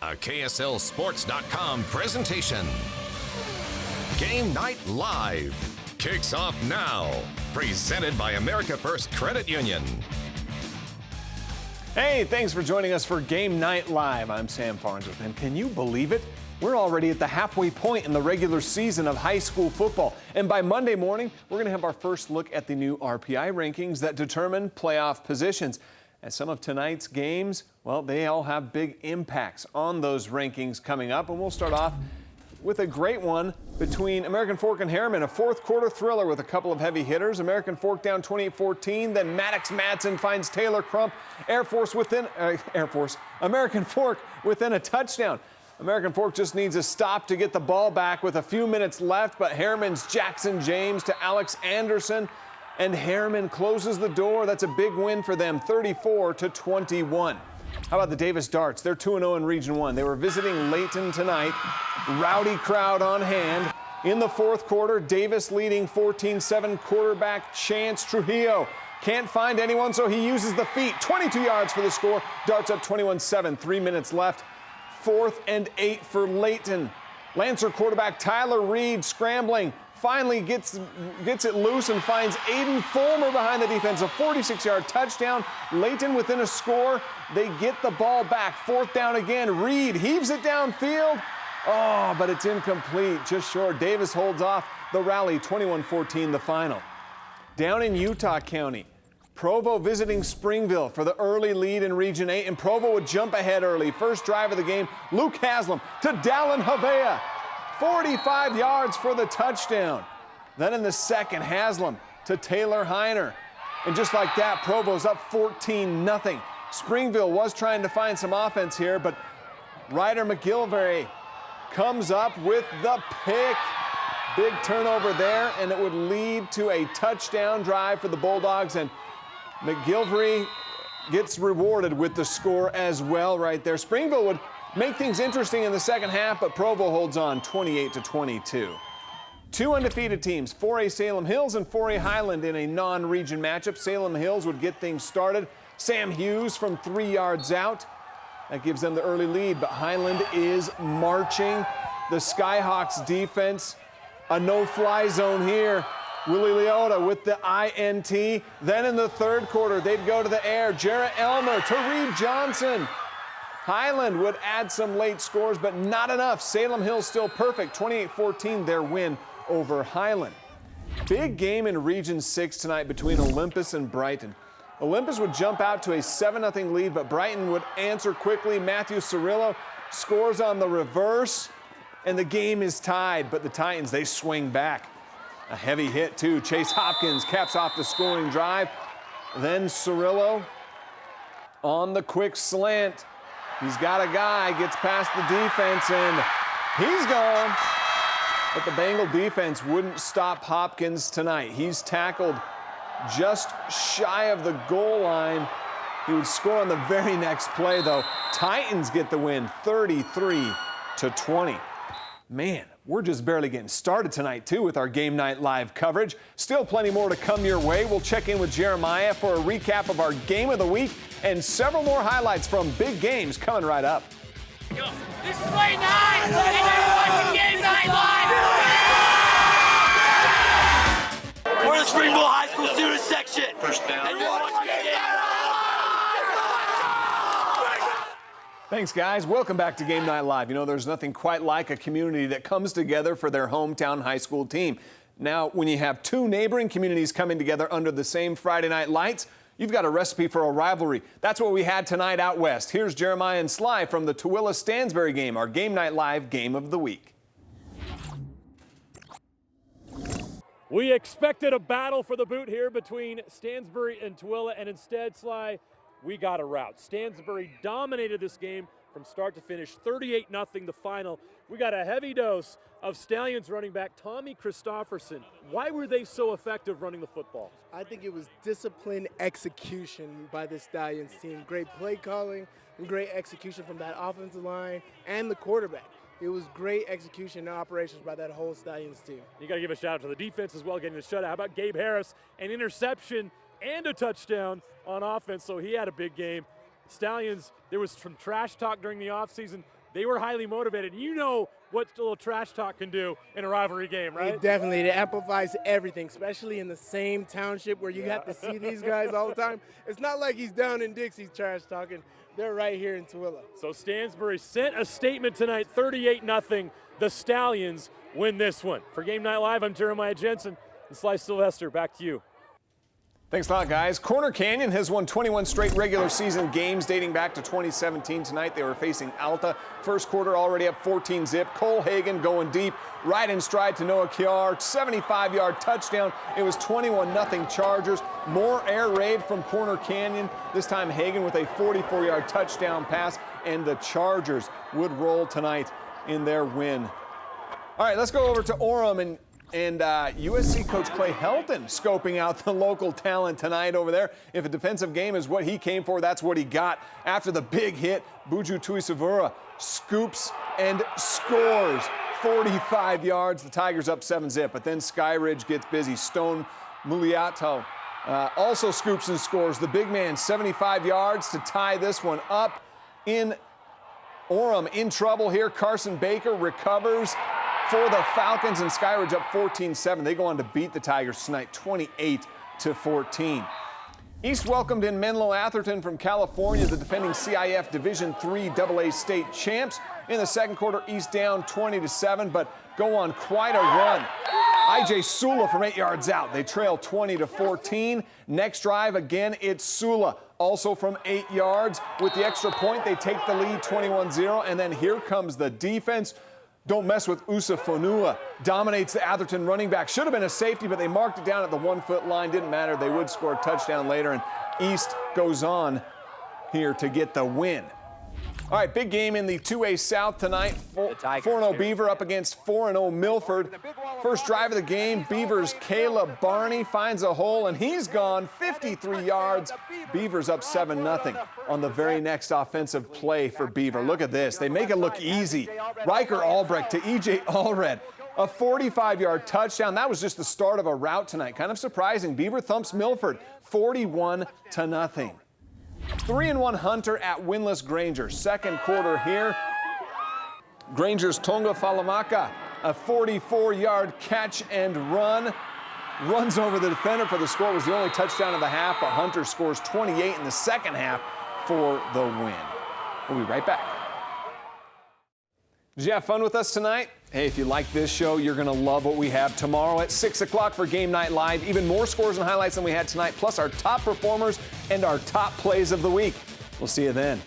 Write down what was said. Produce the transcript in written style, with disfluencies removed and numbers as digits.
A KSLSports.com presentation. Game Night Live kicks off now. Presented by America First Credit Union. Hey, thanks for joining us for Game Night Live. I'm Sam Farnsworth, and can you believe it? We're already at the halfway point in the regular season of high school football. And by Monday morning, we're going to have our first look at the new RPI rankings that determine playoff positions. And some of tonight's games, well, they all have big impacts on those rankings coming up. And we'll start off with a great one between American Fork and Herriman, a fourth quarter thriller with a couple of heavy hitters. American Fork down 28-14, then Maddox Madsen finds Taylor Crump. American Fork within a touchdown. American Fork just needs a stop to get the ball back with a few minutes left, but Herriman's Jackson James to Alex Anderson, and Herriman closes the door. That's a big win for them, 34-21. How about the Davis Darts? They're 2-0 in Region 1. They were visiting Layton tonight. Rowdy crowd on hand. In the fourth quarter, Davis leading 14-7. Quarterback Chance Trujillo can't find anyone, so he uses the feet. 22 yards for the score. Darts up 21-7. 3 minutes left. 4th and 8 for Layton. Lancer quarterback Tyler Reed scrambling. Finally gets it loose and finds Aiden Fulmer behind the defense. A 46-yard touchdown. Layton within a score. They get the ball back. 4th down again. Reed heaves it downfield. Oh, but it's incomplete. Just short. Davis holds off the rally. 21-14 the final. Down in Utah County, Provo visiting Springville for the early lead in Region 8, and Provo would jump ahead early. First drive of the game, Luke Haslam to Dallin Havea. 45 yards for the touchdown. Then in the second, Haslam to Taylor Heiner. And just like that, Provo's up 14-0. Springville was trying to find some offense here, but Ryder McGilvray comes up with the pick. Big turnover there, and it would lead to a touchdown drive for the Bulldogs, and McGilvray gets rewarded with the score as well right there. Springville would make things interesting in the second half, but Provo holds on 28-22. Two undefeated teams, 4A Salem Hills and 4A Highland in a non-region matchup. Salem Hills would get things started. Sam Hughes from 3 yards out. That gives them the early lead, but Highland is marching. The Skyhawks defense, a no-fly zone here. Willie Leota with the INT. Then in the third quarter, they'd go to the air. Jarrett Elmer to Reed Johnson. Highland would add some late scores, but not enough. Salem Hills still perfect. 28-14, their win over Highland. Big game in Region 6 tonight between Olympus and Brighton. Olympus would jump out to a 7-0 lead, but Brighton would answer quickly. Matthew Cirillo scores on the reverse, and the game is tied, but the Titans, they swing back. A heavy hit, too. Chase Hopkins caps off the scoring drive. Then Cirillo on the quick slant. He's got a guy, gets past the defense, and he's gone. But the Bengal defense wouldn't stop Hopkins tonight. He's tackled just shy of the goal line. He would score on the very next play, though. Titans get the win, 33-20. Man, we're just barely getting started tonight, too, with our Game Night Live coverage. Still plenty more to come your way. We'll check in with Jeremiah for a recap of our Game of the Week and several more highlights from big games coming right up. This is Play 9, and you're watching Game Night Live! We're the Springville High School student section. First down. And you're watching Game Night Live! Thanks, guys. Welcome back to Game Night Live. You know, there's nothing quite like a community that comes together for their hometown high school team. Now, when you have two neighboring communities coming together under the same Friday night lights, you've got a recipe for a rivalry. That's what we had tonight out west. Here's Jeremiah and Sly from the Tooele Stansbury game, our Game Night Live Game of the Week. We expected a battle for the boot here between Stansbury and Tooele, and instead, Sly, we got a rout. Stansbury dominated this game from start to finish, 38-0 the final. We got a heavy dose of Stallions running back Tommy Christofferson. Why were they so effective running the football? I think it was disciplined execution by the Stallions team. Great play calling and great execution from that offensive line and the quarterback. It was great execution and operations by that whole Stallions team. You got to give a shout out to the defense as well, getting the shutout. How about Gabe Harris? An interception and a touchdown on offense, so he had a big game. Stallions, there was some trash talk during the offseason. they were highly motivated. You know what a little trash talk can do in a rivalry game, right? It amplifies everything, especially in the same township where you have to see these guys all the time. It's not like he's down in Dixie's trash talking. They're right here in Tooele. So Stansbury sent a statement tonight, 38-0. The Stallions win this one. For Game Night Live, I'm Jeremiah Jensen and Sly Sylvester. Back to you. Thanks a lot, guys. Corner Canyon has won 21 straight regular season games dating back to 2017. Tonight they were facing Alta. First quarter already up 14-zip. Cole Hagan going deep, right in stride to Noah Kiar. 75-yard touchdown. It was 21-0 Chargers. More air raid from Corner Canyon. This time Hagan with a 44-yard touchdown pass, and the Chargers would roll tonight in their win. All right, let's go over to Orem and USC coach Clay Helton scoping out the local talent tonight over there. If a defensive game is what he came for, that's what he got. After the big hit, Buju Tuisavura scoops and scores 45 yards. The Tigers up 7-zip, but then Skyridge gets busy. Stone Muliato also scoops and scores. The big man 75 yards to tie this one up. In Orem in trouble here. Carson Baker recovers for the Falcons, and Skyridge up 14-7. They go on to beat the Tigers tonight 28-14. East welcomed in Menlo Atherton from California, the defending CIF Division III AA state champs. In the second quarter, East down 20-7, but go on quite a run. IJ Sula from 8 yards out. They trail 20-14. Next drive, again, it's Sula, also from 8 yards. With the extra point, they take the lead 21-0, and then here comes the defense. Don't mess with Usa Fonua. Dominates the Atherton running back. Should have been a safety, but they marked it down at the 1-foot line. Didn't matter. They would score a touchdown later, and East goes on here to get the win. All right, big game in the 2A South tonight. 4-0 Beaver up against 4-0 Milford. First drive of the game, Beaver's Caleb Barney finds a hole, and he's gone 53 yards. Beaver's up 7-0 on the very next offensive play for Beaver. Look at this. They make it look easy. Riker Albrecht to E.J. Allred. A 45-yard touchdown. That was just the start of a rout tonight. Kind of surprising. Beaver thumps Milford 41-0. 3-1 Hunter at winless Granger. Second quarter here. Granger's Tonga Falamaka, a 44-yard catch and run. Runs over the defender for the score. It was the only touchdown of the half, but Hunter scores 28 in the second half for the win. We'll be right back. Did you have fun with us tonight? Hey, if you like this show, you're going to love what we have tomorrow at 6 o'clock for Game Night Live. Even more scores and highlights than we had tonight, plus our top performers and our top plays of the week. We'll see you then.